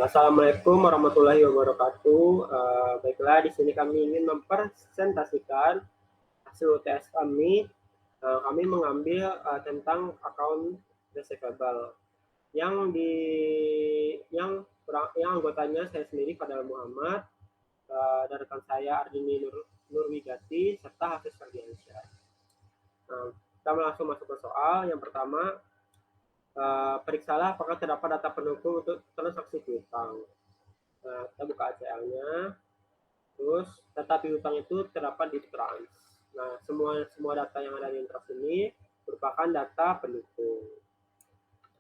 Assalamualaikum warahmatullahi wabarakatuh. Baiklah, di sini kami ingin mempresentasikan hasil UTS kami. Kami mengambil tentang account receivable yang anggotanya saya sendiri Fadal Muhammad, dan rekan saya Ardini Nurwigati serta Hafiz Ferdiansyah. Kita langsung masuk ke soal. Yang pertama, periksalah apakah terdapat data pendukung untuk transaksi piutang. Kita buka ACL-nya, terus data piutang itu terdapat di trans. Nah, semua data yang ada di trans ini merupakan data pendukung.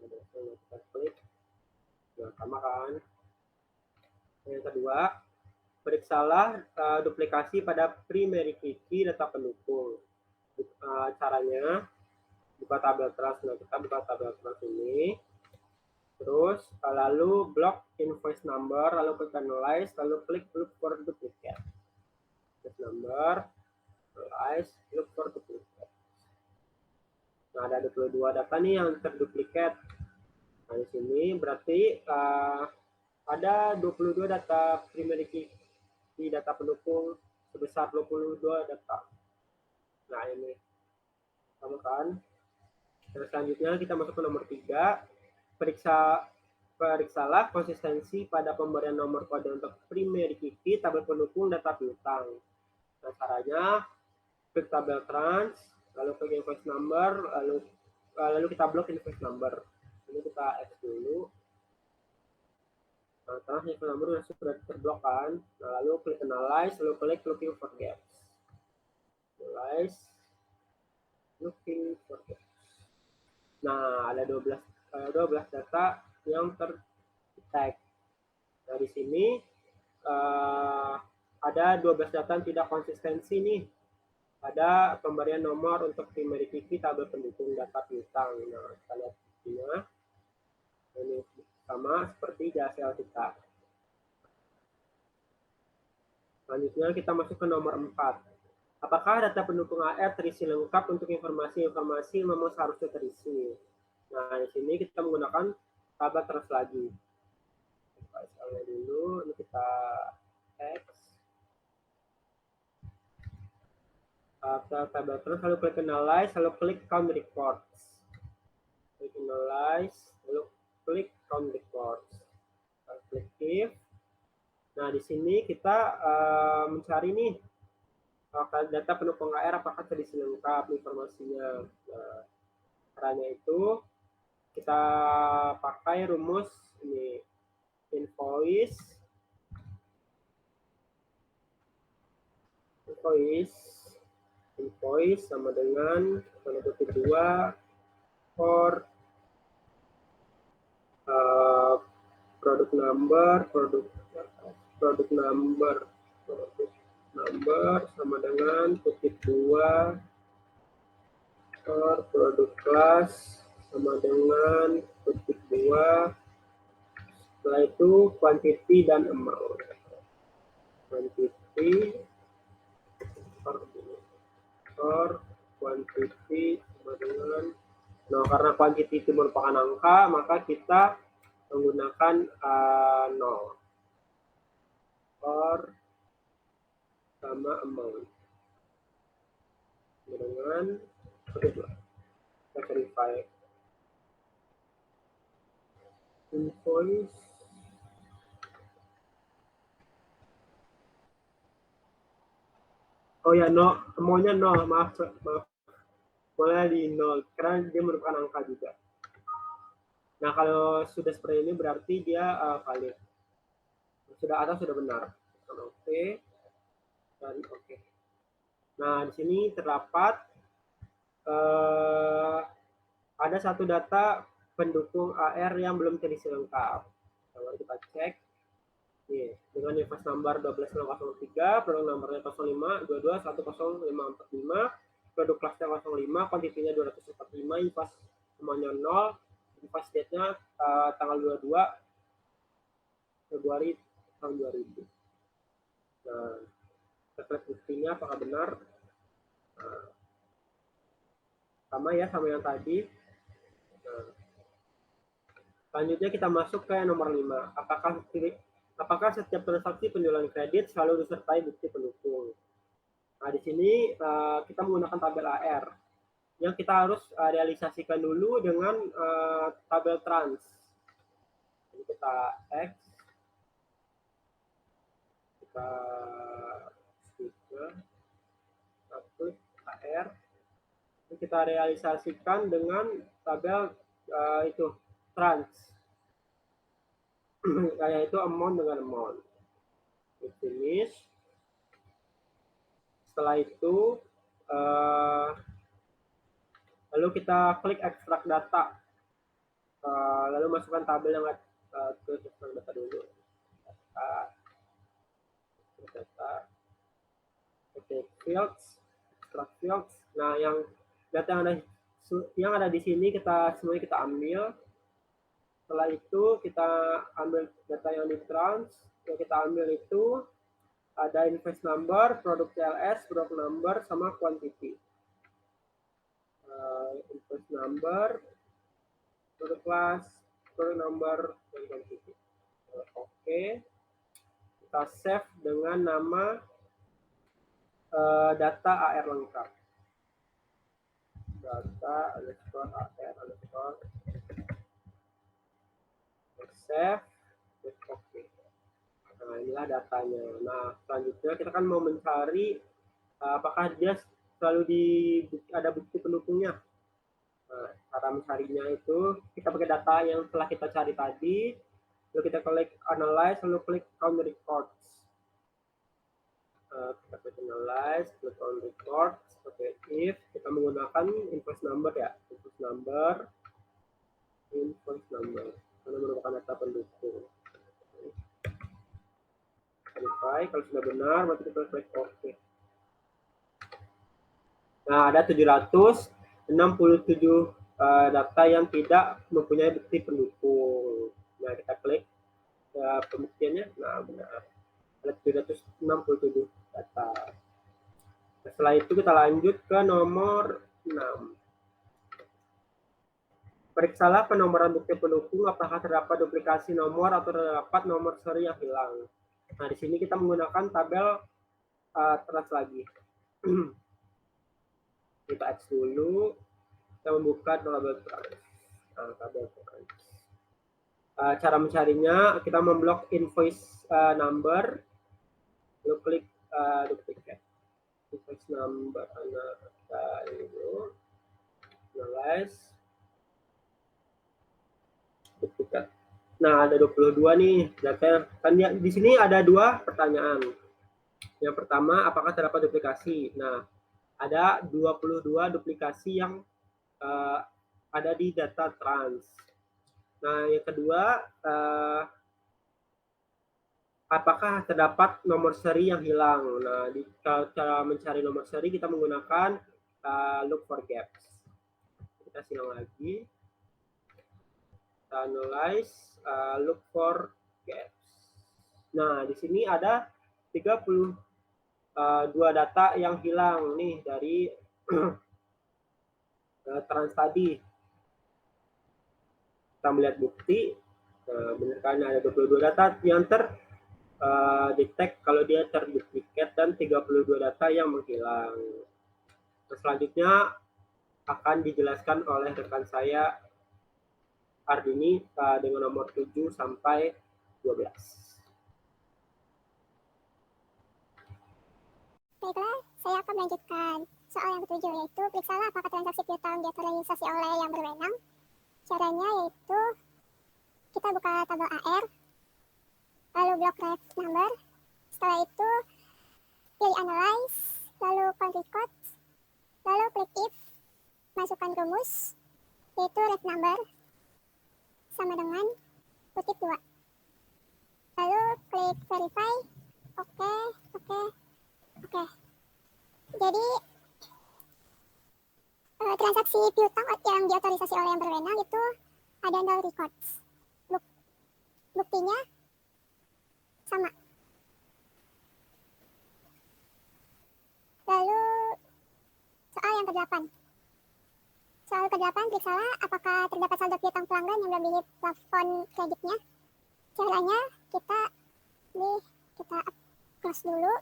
Kita klik, nah, sama kan. Yang kedua, periksalah duplikasi pada primary key data pendukung. Caranya buka tabel trans. Nah, kita buka tabel trans ini. Terus lalu blok invoice number, lalu klik analyze, lalu klik look for duplicate. Invoice number, analyze, look for duplicate. Nah, ada 22 data nih yang terduplikat. Nah, di sini berarti ada 22 data primary key di data pendukung sebesar 22 data. Nah, ini sama kan. Dan selanjutnya kita masuk ke nomor 3. Periksalah konsistensi pada pemberian nomor kode untuk primary key tabel pendukung data piutang. Nah, caranya klik tabel trans, lalu klik invoice number, lalu kita blok invoice number. Ini kita X dulu. Nah, trans invoice number sudah terblok kan. Nah, lalu klik analyze, lalu klik looking for gaps. Analyze, looking for gaps. Nah, ada 12 data yang ter-tag. Nah, di sini ada 12 data yang tidak konsistensi nih. Ada pemberian nomor untuk primary key tabel pendukung data piutang. Nah, kita lihat buktinya. Ini sama seperti di ACL kita. Selanjutnya kita masuk ke nomor 4. Apakah data pendukung AR terisi lengkap untuk informasi-informasi yang memang seharusnya terisi? Nah, di sini kita menggunakan tabel terus lagi. ACL-nya dulu, ini kita X. Tabel terus, lalu klik analyze, lalu klik count reports. Klik analyze, lalu klik count reports. Klik if. Nah, di sini kita mencari nih data pendukung AR apakah terisi lengkap informasinya. Nah, caranya itu kita pakai rumus ini, invoice sama dengan kutip 2 for produk number sama dengan kutip 2 for produk class sama dengan kutip 2. Setelah itu quantity dan amount. Quantity or quantity sama dengan, nah, karena quantity itu merupakan angka, maka kita menggunakan 0 or sama amount dengan kita verify invoice. Oh ya, no, semuanya 0, maaf, mulai di 0 karena dia merupakan angka juga. Nah, kalau sudah seperti ini berarti dia valid. Sudah atas sudah benar. Oke. Dan oke. Nah, di sini terdapat ada satu data pendukung AR yang belum terisi lengkap. Kalau kita cek, nih, dengan invoice number 12003, produk nomornya 0522100545, produk kelasnya 05, kuantitinya 245, invoice semuanya 0, invoice date-nya tanggal 22 Februari tahun 2000. Nah, kita lihat buktinya apakah benar. Nah, sama ya, sama yang tadi. Nah, Selanjutnya kita masuk ke nomor 5. Apakah setiap transaksi penjualan kredit selalu disertai bukti pendukung? Nah, di sini kita menggunakan tabel AR yang kita harus realisasikan dulu dengan tabel trans. Jadi kita X, kita klik AR, kita realisasikan dengan tabel itu trans, yaitu amount dengan amount. Finish. Setelah itu lalu kita klik ekstrak data, lalu masukkan tabel yang ke ekstrak data dulu. Data, oke, fields, ekstrak fields. Nah, yang data yang ada di sini semuanya kita ambil. Setelah itu kita ambil data yang di trans. Yang kita ambil itu ada invoice number, produk CLS, produk number, sama quantity. Invoice number, produk class, produk number, dan quantity. Oke. Kita save dengan nama data AR lengkap. Data underscore AR underscore save. Oke. Nah, inilah datanya. Nah, selanjutnya kita kan mau mencari apakah dia selalu ada bukti pendukungnya. Nah, cara mencarinya itu kita pakai data yang telah kita cari tadi, lalu kita klik analyze, lalu klik count records. Kita klik analyze, klik count records. Oke, if kita menggunakan invoice number ya, invoice number, karena merupakan data pendukung. Verify, kalau sudah benar, maka kita klik OK. Nah, ada 767 data yang tidak mempunyai bukti pendukung. Nah, kita klik pembuktiannya. Nah, benar. Ada 767 data. Nah, setelah itu kita lanjut ke nomor 6. Periksalah penomoran bukti pendukung apakah terdapat duplikasi nomor atau terdapat nomor seri yang hilang. Nah, di sini kita menggunakan tabel trans lagi. Kita X dulu, kita membuka tabel trans. Tabel trans. Cara mencarinya, kita memblok invoice number, lalu klik duplicate. Invoice number, analyze, duplicate. Nah, ada 22 nih data. Kan di sini ada 2 pertanyaan. Yang pertama, apakah terdapat duplikasi? Nah, ada 22 duplikasi yang ada di data trans. Nah, yang kedua, apakah terdapat nomor seri yang hilang? Nah, di cara mencari nomor seri kita menggunakan look for gaps. Kita silang lagi. Kita analyze, look for gaps. Nah, di sini ada 32 data yang hilang nih dari trans tadi. Kita melihat bukti, benar kan ada 22 data yang detect kalau dia terduplikat dan 32 data yang menghilang. Nah, selanjutnya akan dijelaskan oleh rekan saya Ardini dengan nomor 7 sampai 12. Baiklah, saya akan melanjutkan soal yang ketujuh, yaitu periksalah apakah transaksi piutang diautorisasi oleh yang berwenang. Caranya yaitu kita buka tabel AR, lalu blok ref number, setelah itu pilih analyze, lalu count records, lalu klik if, masukkan rumus, yaitu ref number sama dengan kutip 2. Lalu klik verify, oke. Jadi transaksi piutang yang diautorisasi oleh yang berwenang itu ada 0 records. Buktinya sama. Lalu soal yang ke-8. Soal ke-8, periksalah apakah terdapat saldo piutang pelanggan yang melebihi plafon kreditnya. Caranya kita close dulu,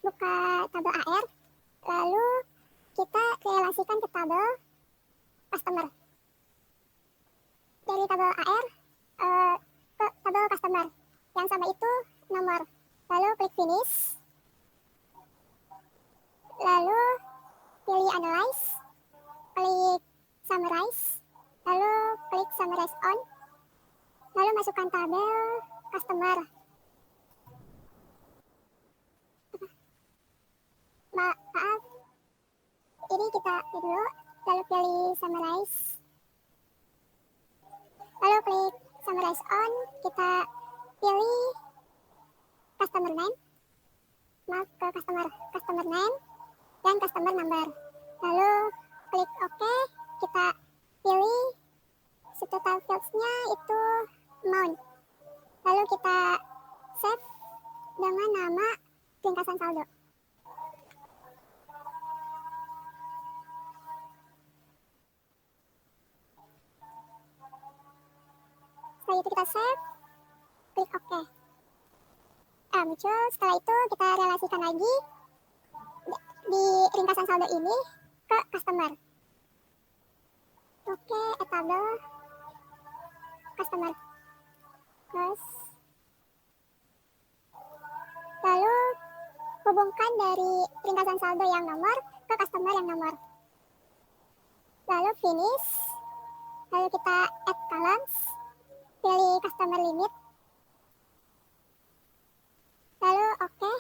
buka tabel AR, lalu kita relasikan ke tabel customer. Dari tabel AR ke tabel customer yang sama itu nomor, lalu klik finish, lalu pilih analyze, klik summarize, lalu klik summarize on, lalu masukkan tabel customer. Maaf, ini kita dulu, lalu pilih summarize, lalu klik summarize on, kita pilih customer name, maaf ke customer name dan customer number, lalu klik OK, kita pilih subtotal fields-nya itu amount, lalu kita save dengan nama ringkasan saldo. Setelah itu kita save, klik OK. Muncul. Setelah itu kita relasikan lagi di ringkasan saldo ini ke customer. Oke, table customer. Close. Lalu hubungkan dari ringkasan saldo yang nomor ke customer yang nomor. Lalu finish. Lalu kita add columns. Pilih customer limit. Lalu oke.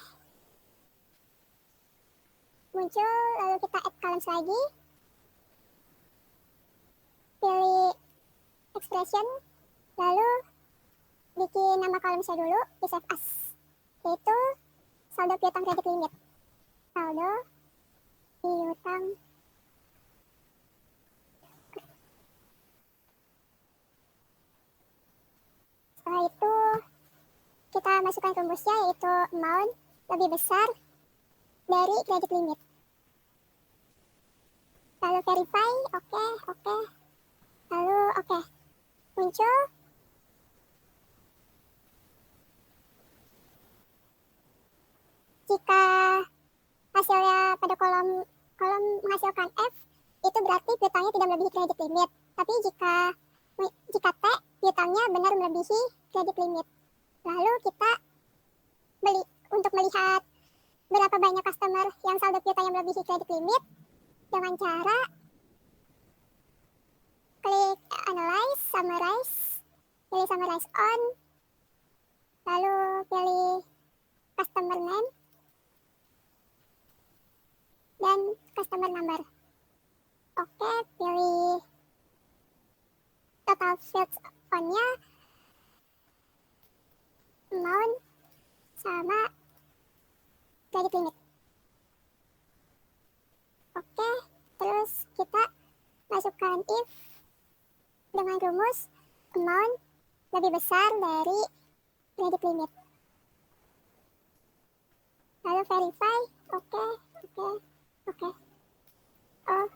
Muncul, lalu kita add columns lagi. Pilih expression. Lalu bikin nama columnsnya dulu di save as. Yaitu saldo piutang kredit limit. Saldo piutang setelah itu kita masukkan rumusnya yaitu amount lebih besar dari kredit limit. Lalu verify, oke. Lalu oke. Muncul. Jika hasilnya pada kolom menghasilkan F, itu berarti piutangnya tidak melebihi kredit limit. Tapi jika T, piutangnya benar melebihi kredit limit. Lalu kita untuk melihat berapa banyak customer yang saldo piutangnya melebihi kredit limit dengan cara klik analyze, summarize, pilih summarize on, lalu pilih customer name dan customer number. Oke, pilih total fields on-nya amount sama kredit limit. Oke, terus kita masukkan if dengan rumus amount lebih besar dari kredit limit. Lalu verify, oke. Oh,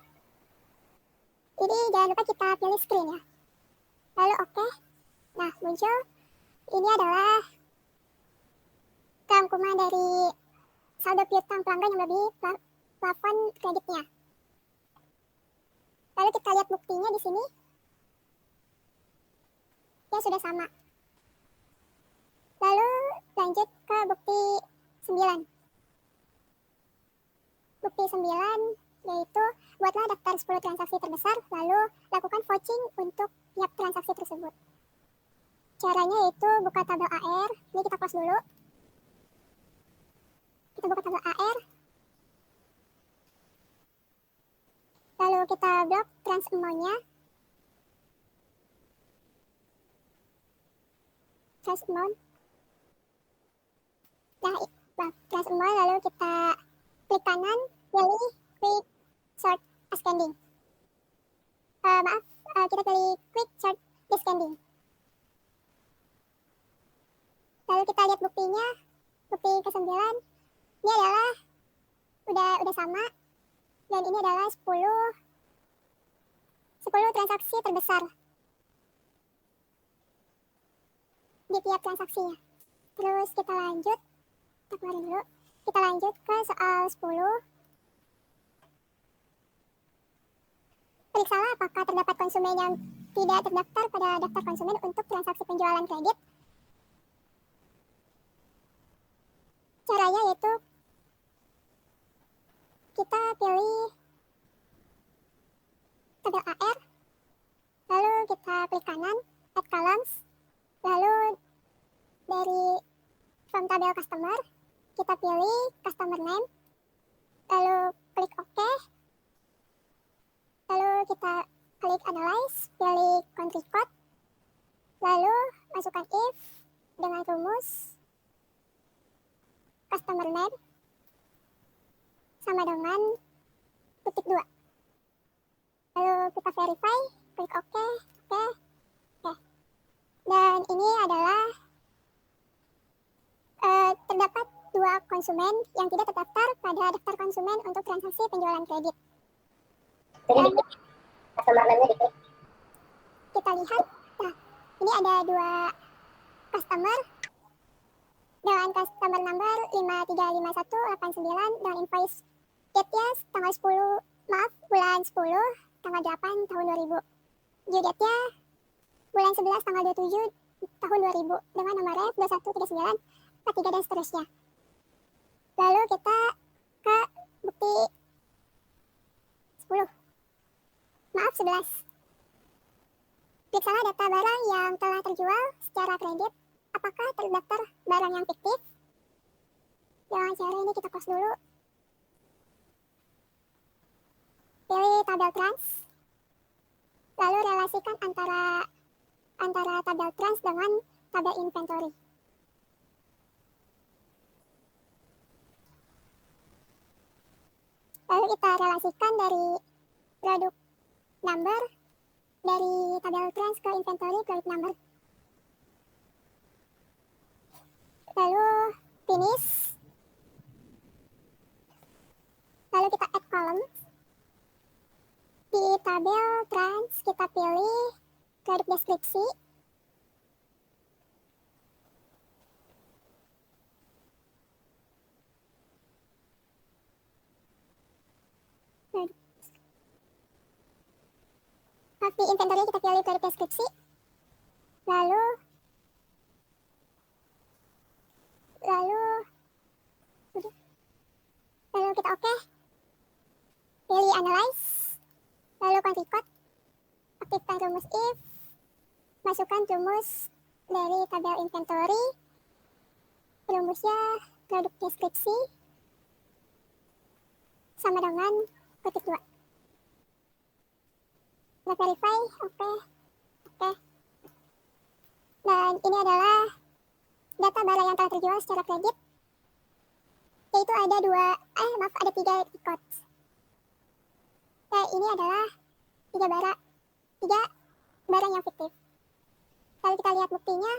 ini jangan lupa kita pilih screen ya. Lalu oke. Nah, muncul. Ini adalah rangkuman dari saldo piutang pelanggan yang melebihi plafon kreditnya. Lalu kita lihat buktinya di sini. Ya, sudah sama. Lalu lanjut ke bukti 9. Bukti 9 yaitu buatlah daftar 10 transaksi terbesar, lalu lakukan vouching untuk tiap transaksi tersebut. Caranya yaitu buka tabel AR, ini kita close dulu. Kita buka tabel AR. Lalu kita blok trans amount-nya. Trans amount. Nah, trans amount lalu kita klik kanan, pilih quick sort ascending. Kita pilih quick sort descending. Lalu kita lihat buktinya, bukti ke-9, ini adalah udah sama, dan ini adalah 10 10 transaksi terbesar di tiap transaksinya. Terus kita lanjut, kita keluarin dulu. Kita lanjut ke soal 10. Periksalah apakah terdapat konsumen yang tidak terdaftar pada daftar konsumen untuk transaksi penjualan kredit. Caranya yaitu kita pilih tabel AR, lalu kita klik kanan, add columns, lalu dari from tabel customer, kita pilih customer name, lalu klik OK, lalu kita klik analyze, pilih country code, lalu masukkan if dengan rumus customer name sama dengan titik 2. Lalu kita verify, klik OK, OK. Dan ini adalah terdapat 2 konsumen yang tidak terdaftar pada daftar konsumen untuk transaksi penjualan kredit. Dan kita lihat, nah ini ada 2 customer dengan customer number 535189 dengan invoice date-nya tanggal 10, bulan 10 tanggal 8 tahun 2000. Due date-nya bulan 11 tanggal 27 tahun 2000 dengan nomor ref 213943 dan seterusnya. Lalu kita ke bukti 11. Periksalah data barang yang telah terjual secara kredit. Apakah terdaftar barang yang fiktif? Dengan cara ini kita close dulu. Pilih tabel trans. Lalu relasikan antara tabel trans dengan tabel inventory. Lalu kita relasikan dari produk number dari tabel trans ke inventory produk number. Lalu finish. Lalu kita add column. Di tabel trans kita pilih produk deskripsi. Di inventory kita pilih produk deskripsi. Lalu kita OK. Pilih analyze. Lalu country code. Aktifkan rumus if. Masukkan rumus dari tabel inventory. Rumusnya produk deskripsi sama dengan kutip 2. Kita verify, oke. Dan ini adalah data barang yang telah terjual secara kredit. Yaitu ada 3 records. Nah, ini adalah 3 barang yang fiktif. Lalu kita lihat buktinya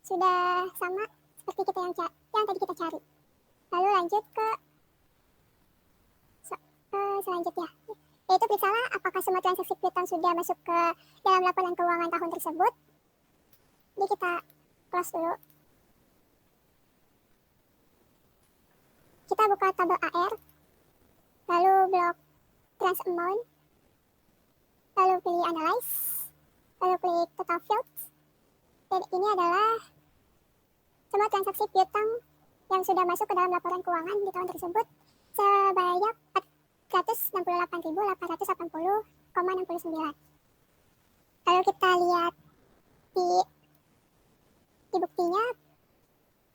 sudah sama seperti yang tadi kita cari. Lalu lanjut ke selanjutnya. Yaitu periksalah apakah semua transaksi piutang sudah masuk ke dalam laporan keuangan tahun tersebut. Jadi kita close dulu. Kita buka tabel AR, lalu blok trans amount, lalu pilih analyze, lalu klik total fields. Dan ini adalah semua transaksi piutang yang sudah masuk ke dalam laporan keuangan di tahun tersebut sebanyak 468.880,69. Lalu kita lihat di buktinya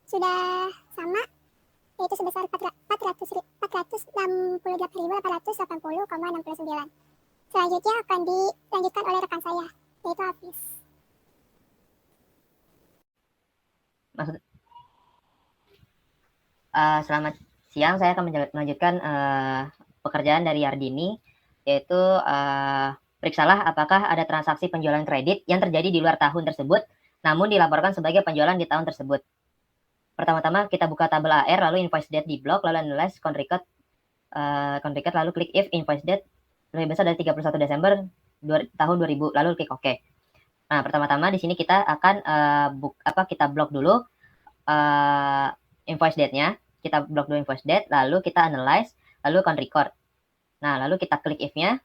sudah sama, yaitu sebesar 468.880,69. Selanjutnya akan dilanjutkan oleh rekan saya, yaitu Hafiz. Selamat siang, saya akan melanjutkan pekerjaan dari Ardini, yaitu periksalah apakah ada transaksi penjualan kredit yang terjadi di luar tahun tersebut, namun dilaporkan sebagai penjualan di tahun tersebut. Pertama-tama kita buka tabel AR, lalu invoice date di blok, lalu analyze country code, lalu klik if invoice date lebih besar dari 31 Desember tahun 2000, lalu klik OK. Nah, pertama-tama di sini kita akan kita blok dulu invoice date-nya. Kita blok dulu invoice date, lalu kita analyze, lalu count record. Nah, lalu kita klik if-nya.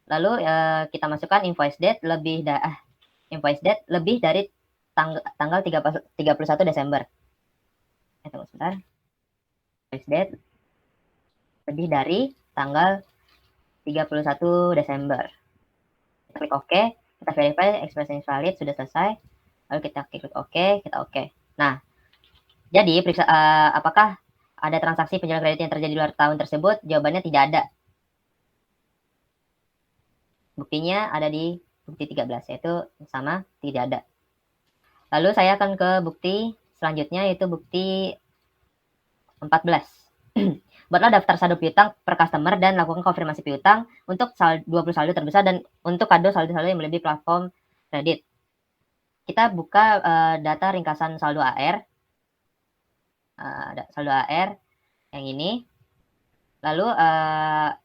Lalu kita masukkan invoice date lebih dari tanggal 31 Desember. Tunggu sebentar. Invoice date lebih dari tanggal 31 Desember. Kita klik OK, kita verify expression valid sudah selesai. Lalu kita klik OK, kita OK. Nah, jadi periksa apakah ada transaksi penjualan kredit yang terjadi di luar tahun tersebut? Jawabannya tidak ada. Buktinya ada di bukti 13, yaitu sama tidak ada. Lalu saya akan ke bukti selanjutnya, yaitu bukti 14. Buatlah daftar saldo piutang per customer dan lakukan konfirmasi piutang untuk 20 saldo terbesar dan untuk kado saldo-saldo yang melebihi platform kredit. Kita buka data ringkasan saldo AR. Saldo AR yang ini. Lalu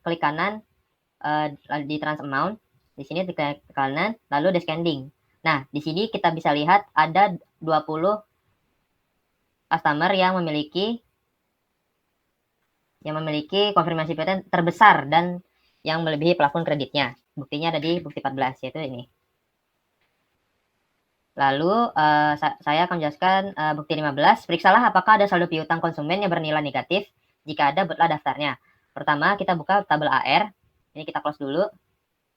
klik kanan di trans amount. Di sini klik kanan, lalu descending. Nah, di sini kita bisa lihat ada 20 customer yang memiliki konfirmasi piutang terbesar dan yang melebihi plafon kreditnya. Buktinya ada di bukti 14, yaitu ini. Lalu saya akan menjelaskan bukti 15. Periksalah apakah ada saldo piutang konsumen yang bernilai negatif. Jika ada, buatlah daftarnya. Pertama, kita buka tabel AR. Ini kita close dulu.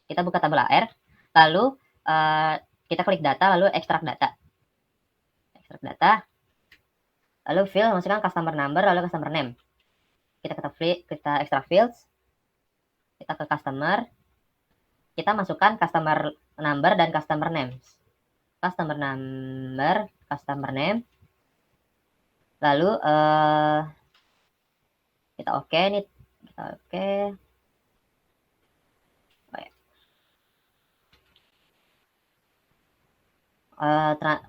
Kita buka tabel AR. Lalu kita klik data, lalu ekstrak data. Ekstrak data. Lalu fill, masukkan customer number, lalu customer name. Kita ekstrak fields. Kita ke customer. Kita masukkan customer number dan customer names. Customer number, customer name. Lalu kita oke nih, kita oke.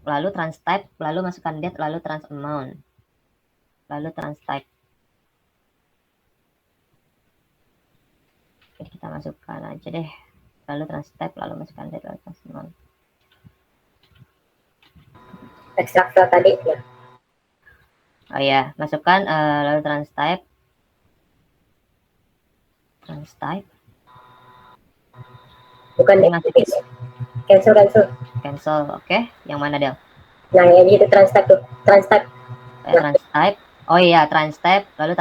Lalu trans type, lalu masukkan date, lalu trans amount, lalu trans type. Jadi kita masukkan aja deh, lalu trans type, lalu masukkan date, lalu trans amount. Ekstrak file tadi ya. Oh ya, masukkan lalu trans type. Trans type. Bukan ini masuk cancel, oke. Yang mana Del? Nah, yang itu trans type tuh, trans type. Trans type. Oh iya, trans type, lalu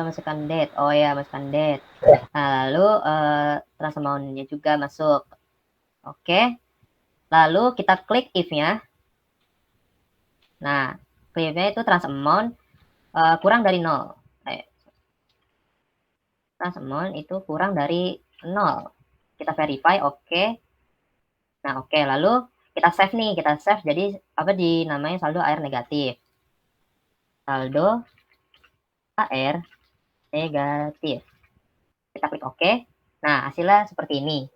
masukkan date. Oh iya, masukkan date. Nah, lalu trans amount-nya juga masuk. Oke. Lalu kita klik if-nya. Nah, klik-nya itu trans amount kurang dari 0. Trans amount itu kurang dari 0. Kita verify, oke. Nah, oke. Lalu kita save nih, jadi dinamai saldo AR negatif. Saldo AR negatif. Kita klik OK. Nah, hasilnya seperti ini.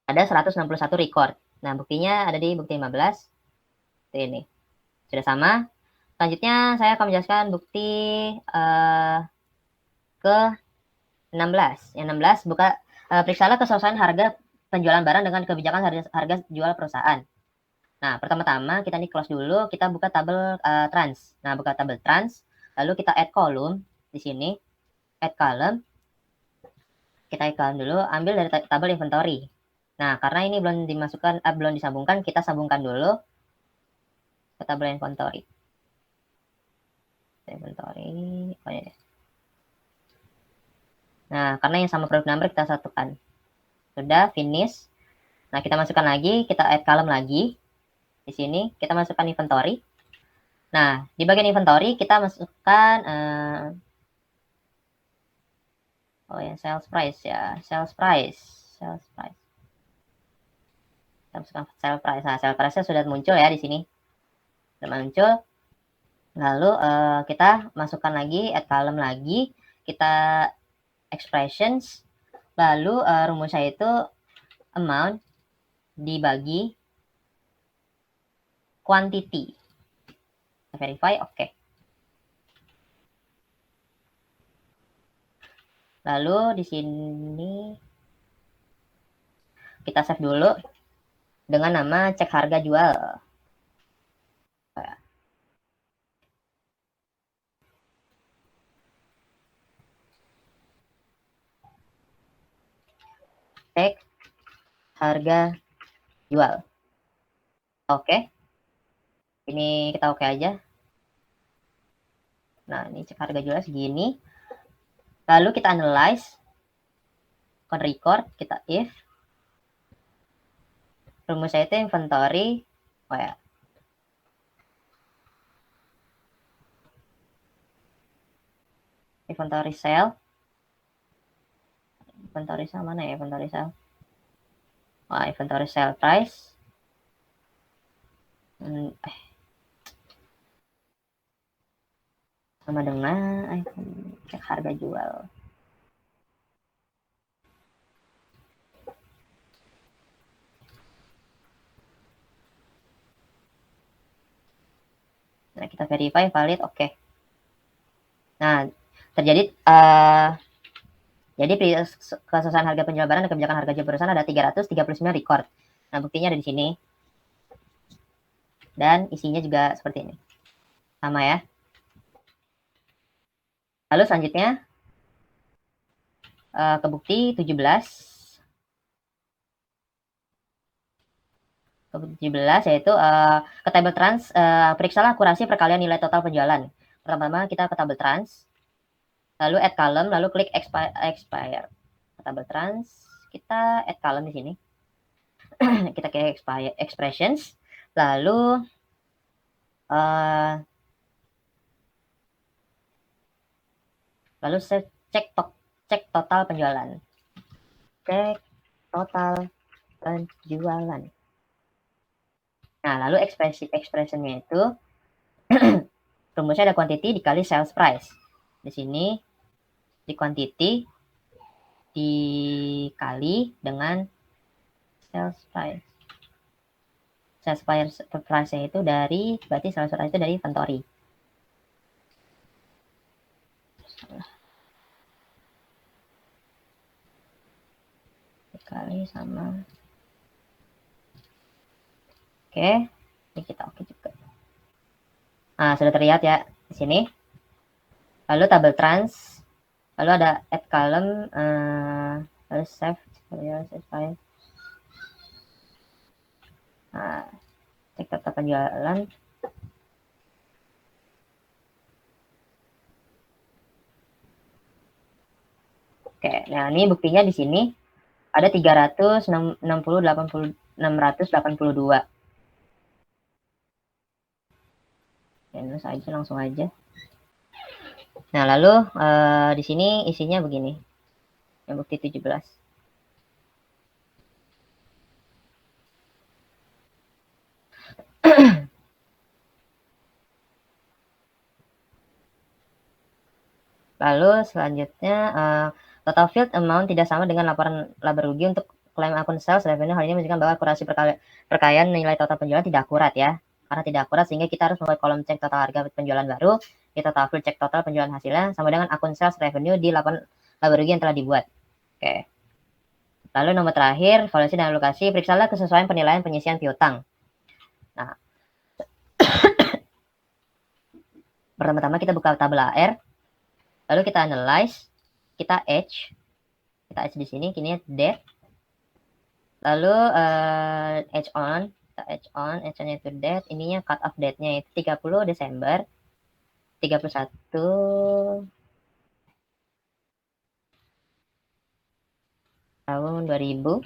Ada 161 record. Nah, buktinya ada di bukti 15. Itu ini. Sudah sama. Selanjutnya saya akan menjelaskan bukti ke 16. Yang 16, periksalah kesesuaian harga penjualan barang dengan kebijakan harga jual perusahaan. Nah, pertama-tama kita close dulu, kita buka tabel trans. Nah, buka tabel trans, lalu kita add column di sini. Add column. Kita add column dulu, ambil dari tabel inventory. Nah, karena ini belum disambungkan, kita sambungkan dulu ke tabel inventory. Oh ya. Nah, karena yang sama produk number kita satukan. Sudah, finish. Nah, kita masukkan lagi, kita add column lagi. Di sini kita masukkan inventory. Nah, di bagian inventory kita masukkan sales price ya, sales price. Kita masukkan sales price. Nah, sales price-nya sudah muncul ya di sini. Sudah muncul. Lalu kita masukkan lagi, add column lagi, kita expressions, lalu rumusnya itu amount dibagi quantity. Verify, oke. Lalu di sini kita save dulu dengan nama cek harga jual. Cek harga jual. Oke. Ini kita oke aja. Nah, ini cek harga jual segini. Lalu kita analyze. Con record, kita if. Rumusnya itu inventory. Oh ya. Inventory sale. Inventory sale mana ya? Inventory sale. Wah, inventory sale price. Sama dengan cek harga jual. Nah, kita verify valid, oke. Nah, terjadi jadi kesesuaian harga penjual barang dan kebijakan harga jual perusahaan ada 339 record. Nah, buktinya ada di sini. Dan isinya juga seperti ini. Sama ya. Lalu selanjutnya ke bukti 17. Ke bukti 17 yaitu ke table trans, periksalah akurasi perkalian nilai total penjualan. Pertama kita ke table trans, lalu add column, lalu klik expire. Ke table trans, kita add column di sini. Kita ke expressions, lalu cek total penjualan. Cek total penjualan. Nah, lalu expressionnya itu rumusnya ada quantity dikali sales price. Di sini di quantity dikali dengan sales price. Sales price-nya itu berarti sales price itu dari inventory. Dikali sama. Oke, ini kita oke juga. Nah, sudah terlihat ya di sini. Lalu table trans, lalu ada add column, lalu save file. Nah, cek total penjualan. Oke, nah ini buktinya di sini ada 682. Terus aja langsung aja. Nah, lalu di sini isinya begini. Yang bukti 17. Lalu selanjutnya total field amount tidak sama dengan laporan laba rugi untuk klaim akun sales revenue. Hal ini menunjukkan bahwa akurasi perkayaan nilai total penjualan tidak akurat ya. Karena tidak akurat sehingga kita harus membuat kolom cek total harga penjualan baru, di total field cek total penjualan hasilnya sama dengan akun sales revenue di laporan laba rugi yang telah dibuat. Oke. Lalu nomor terakhir, valuasi dan alokasi, periksalah kesesuaian penilaian penyisian piutang. Nah, pertama-tama kita buka tabel AR, lalu kita analyze, kita edge di sini, kini date, lalu edge on itu date, ininya cut off date-nya itu 30 Desember 31 tahun 2000,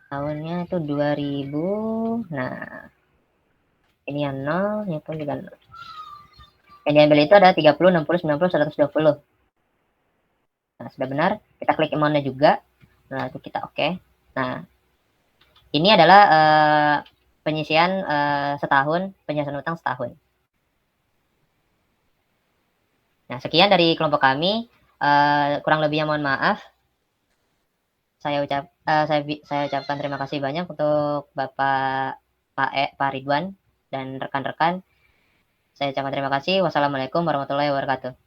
tahunnya itu 2000. Nah, ini yang 0, ini pun juga 0. Yang diambil itu ada 30, 60, 90, 120. Nah, sudah benar. Kita klik amount-nya juga. Nah, itu kita oke. Nah, ini adalah penyisian setahun, penyelesaian utang setahun. Nah, sekian dari kelompok kami. Kurang lebihnya mohon maaf. Saya ucapkan terima kasih banyak untuk Bapak Pak Ridwan dan rekan-rekan. Saya ucapkan terima kasih. Wassalamualaikum warahmatullahi wabarakatuh.